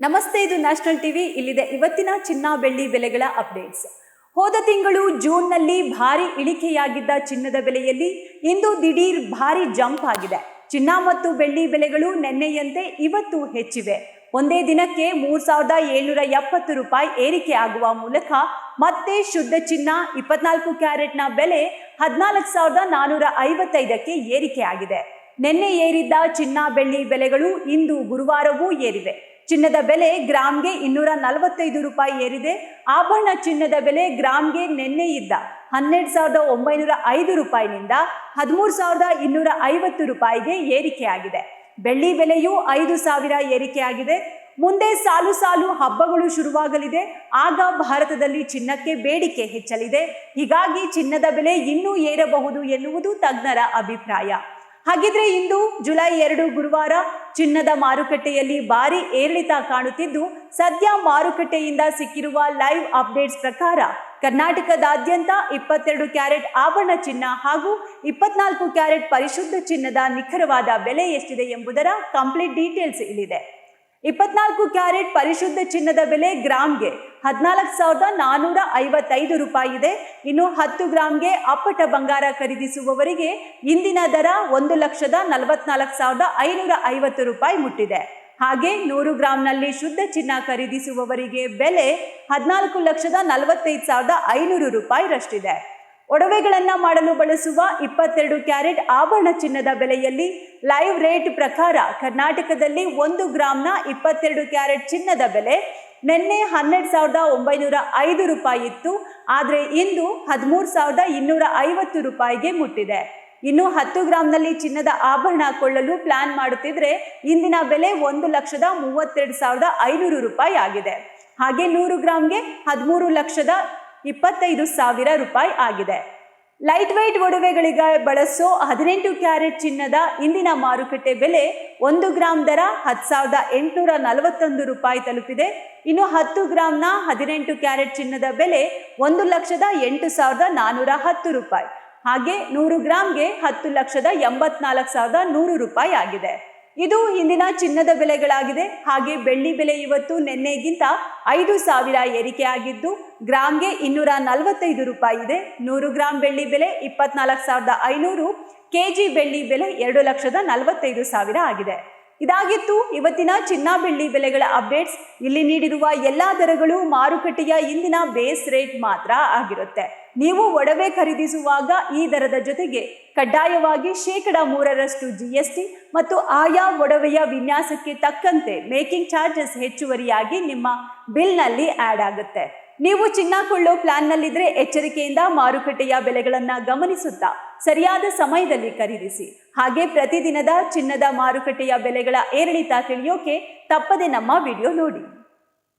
ನಮಸ್ತೆ, ಇದು national TV. ಇಲ್ಲಿದೆ ಇವತ್ತಿನ ಚಿನ್ನ ಬೆಳ್ಳಿ ಬೆಲೆಗಳ ಅಪ್ಡೇಟ್ಸ್. ಹೋದ ತಿಂಗಳು ಜೂನ್ನಲ್ಲಿ ಭಾರಿ ಇಳಿಕೆಯಾಗಿದ್ದ ಚಿನ್ನದ ಬೆಲೆಯಲ್ಲಿ ಇಂದು ದಿಢೀರ್ ಭಾರಿ ಜಂಪ್ ಆಗಿದೆ. ಚಿನ್ನ ಮತ್ತು ಬೆಳ್ಳಿ ಬೆಲೆಗಳು ನಿನ್ನೆಯಂತೆ ಇವತ್ತು ಹೆಚ್ಚಿವೆ. ಒಂದೇ ದಿನಕ್ಕೆ 3770 ರೂಪಾಯಿ ಏರಿಕೆ ಆಗುವ ಮೂಲಕ ಮತ್ತೆ ಶುದ್ಧ ಚಿನ್ನ 24 ಕ್ಯಾರೆಟ್ನ ಬೆಲೆ 14,455ಕ್ಕೆ ಏರಿಕೆಯಾಗಿದೆ. ನಿನ್ನೆ ಏರಿದ್ದ ಚಿನ್ನ ಬೆಳ್ಳಿ ಬೆಲೆಗಳು ಇಂದು ಗುರುವಾರವೂ ಏರಿವೆ. ಚಿನ್ನದ ಬೆಲೆ ಗ್ರಾಮ್ಗೆ 245 ರೂಪಾಯಿ ಏರಿದೆ. ಆಭರಣ ಚಿನ್ನದ ಬೆಲೆ ಗ್ರಾಮ್ಗೆ ನಿನ್ನೆ ಇದ್ದ 12,905 ರೂಪಾಯಿನಿಂದ 13,250 ರೂಪಾಯಿಗೆ ಏರಿಕೆಯಾಗಿದೆ. ಬೆಳ್ಳಿ ಬೆಲೆಯೂ 5,000 ಏರಿಕೆಯಾಗಿದೆ. ಮುಂದೆ ಸಾಲು ಸಾಲು ಹಬ್ಬಗಳು ಶುರುವಾಗಲಿದೆ. ಆಗ ಭಾರತದಲ್ಲಿ ಚಿನ್ನಕ್ಕೆ ಬೇಡಿಕೆ ಹೆಚ್ಚಲಿದೆ. ಹೀಗಾಗಿ ಚಿನ್ನದ ಬೆಲೆ ಇನ್ನೂ ಏರಬಹುದು ಎನ್ನುವುದು ತಜ್ಞರ ಅಭಿಪ್ರಾಯ. ಹಾಗಿದ್ರೆ ಇಂದು ಜುಲೈ 2 ಗುರುವಾರ ಚಿನ್ನದ ಮಾರುಕಟ್ಟೆಯಲ್ಲಿ ಭಾರಿ ಏರಿಳಿತ ಕಾಣುತ್ತಿದ್ದು, ಸದ್ಯ ಮಾರುಕಟ್ಟೆಯಿಂದ ಸಿಕ್ಕಿರುವ ಲೈವ್ ಅಪ್ಡೇಟ್ಸ್ ಪ್ರಕಾರ ಕರ್ನಾಟಕದಾದ್ಯಂತ 22 ಕ್ಯಾರೆಟ್ ಆಭರಣ ಚಿನ್ನ ಹಾಗೂ 24 ಕ್ಯಾರೆಟ್ ಪರಿಶುದ್ಧ ಚಿನ್ನದ ನಿಖರವಾದ ಬೆಲೆ ಎಷ್ಟಿದೆ ಎಂಬುದರ ಕಂಪ್ಲೀಟ್ ಡೀಟೇಲ್ಸ್ ಇಲ್ಲಿದೆ. 24 ಕ್ಯಾರೆಟ್ ಪರಿಶುದ್ಧ ಚಿನ್ನದ ಬೆಲೆ ಗ್ರಾಮ್ಗೆ 14,455 ರೂಪಾಯಿ ಇದೆ. ಇನ್ನು 10 ಗ್ರಾಮ್ಗೆ ಅಪ್ಪಟ ಬಂಗಾರ ಖರೀದಿಸುವವರಿಗೆ ಇಂದಿನ ದರ 1,44,550 ರೂಪಾಯಿ ಮುಟ್ಟಿದೆ. ಹಾಗೆ 100 ಗ್ರಾಂನಲ್ಲಿ ಶುದ್ಧ ಚಿನ್ನ ಖರೀದಿಸುವವರಿಗೆ ಬೆಲೆ 14,45,500 ರೂಪಾಯಿ ರಷ್ಟಿದೆ. ಒಡವೆಗಳನ್ನ ಮಾಡಲು ಬಳಸುವ 22 ಕ್ಯಾರೆಟ್ ಆಭರಣ ಚಿನ್ನದ ಬೆಲೆಯಲ್ಲಿ ಲೈವ್ ರೇಟ್ ಪ್ರಕಾರ ಕರ್ನಾಟಕದಲ್ಲಿ 1 ಗ್ರಾಂನ 22 ಕ್ಯಾರೆಟ್ ಚಿನ್ನದ ಬೆಲೆ ನಿನ್ನೆ 12,905 ರೂಪಾಯಿ ಇತ್ತು. ಆದರೆ ಇಂದು 13,250 ರೂಪಾಯಿಗೆ ಮುಟ್ಟಿದೆ. ಇನ್ನು 10 ಗ್ರಾಂನಲ್ಲಿ ಚಿನ್ನದ ಆಭರಣ ಕೊಳ್ಳಲು ಪ್ಲಾನ್ ಮಾಡುತ್ತಿದ್ರೆ ಇಂದಿನ ಬೆಲೆ 1,32,500 ರೂಪಾಯಿ ಆಗಿದೆ. ಹಾಗೆ 100 ಗ್ರಾಂಗೆ 13,25,000 ರೂಪಾಯಿ ಆಗಿದೆ. ಲೈಟ್ ವೈಟ್ ಒಡವೆಗಳಿಗೆ ಬಳಸೋ 18 ಕ್ಯಾರೆಟ್ ಚಿನ್ನದ ಇಂದಿನ ಮಾರುಕಟ್ಟೆ ಬೆಲೆ 1 ಗ್ರಾಂ ದರ 10,841 ರೂಪಾಯಿ ತಲುಪಿದೆ. ಇನ್ನು 10 ಗ್ರಾಂನ 18 ಕ್ಯಾರೆಟ್ ಚಿನ್ನದ ಬೆಲೆ 1,08,410 ರೂಪಾಯಿ. ಹಾಗೆ 100 ಗ್ರಾಂಗೆ 10,84,100 ರೂಪಾಯಿ ಆಗಿದೆ. ಇದು ಇಂದಿನ ಚಿನ್ನದ ಬೆಲೆಗಳಾಗಿದೆ. ಹಾಗೆ ಬೆಳ್ಳಿ ಬೆಲೆ ಇವತ್ತು ನಿನ್ನೆಗಿಂತ 5,000 ಏರಿಕೆಯಾಗಿದ್ದು ಗ್ರಾಮ್ಗೆ 245 ರೂಪಾಯಿ ಇದೆ. 100 ಗ್ರಾಂ ಬೆಳ್ಳಿ ಬೆಲೆ 24,500, ಕೆಜಿ ಬೆಳ್ಳಿ ಬೆಲೆ 2,45,000 ಆಗಿದೆ. ಇದಾಗಿತ್ತು ಇವತ್ತಿನ ಚಿನ್ನ ಬೆಳ್ಳಿ ಬೆಲೆಗಳ ಅಪ್ಡೇಟ್ಸ್. ಇಲ್ಲಿ ನೀಡಿರುವ ಎಲ್ಲಾ ದರಗಳು ಮಾರುಕಟ್ಟೆಯ ಇಂದಿನ ಬೇಸ್ ರೇಟ್ ಮಾತ್ರ ಆಗಿರುತ್ತೆ. ನೀವು ಒಡವೆ ಖರೀದಿಸುವಾಗ ಈ ದರದ ಜೊತೆಗೆ ಕಡ್ಡಾಯವಾಗಿ 3% GST ಮತ್ತು ಆಯಾ ಒಡವೆಯ ವಿನ್ಯಾಸಕ್ಕೆ ತಕ್ಕಂತೆ ಮೇಕಿಂಗ್ ಚಾರ್ಜಸ್ ಹೆಚ್ಚುವರಿಯಾಗಿ ನಿಮ್ಮ ಬಿಲ್ನಲ್ಲಿ ಆ್ಯಡ್ ಆಗುತ್ತೆ. ನೀವು ಚಿನ್ನ ಕೊಳ್ಳೋ ಪ್ಲಾನ್ನಲ್ಲಿದ್ದರೆ ಎಚ್ಚರಿಕೆಯಿಂದ ಮಾರುಕಟ್ಟೆಯ ಬೆಲೆಗಳನ್ನು ಗಮನಿಸುತ್ತಾ ಸರಿಯಾದ ಸಮಯದಲ್ಲಿ ಖರೀದಿಸಿ. ಹಾಗೆ ಪ್ರತಿದಿನದ ಚಿನ್ನದ ಮಾರುಕಟ್ಟೆಯ ಬೆಲೆಗಳ ಏರಿಳಿತ ತಿಳಿಯೋಕೆ ತಪ್ಪದೆ ನಮ್ಮ ವಿಡಿಯೋ ನೋಡಿ.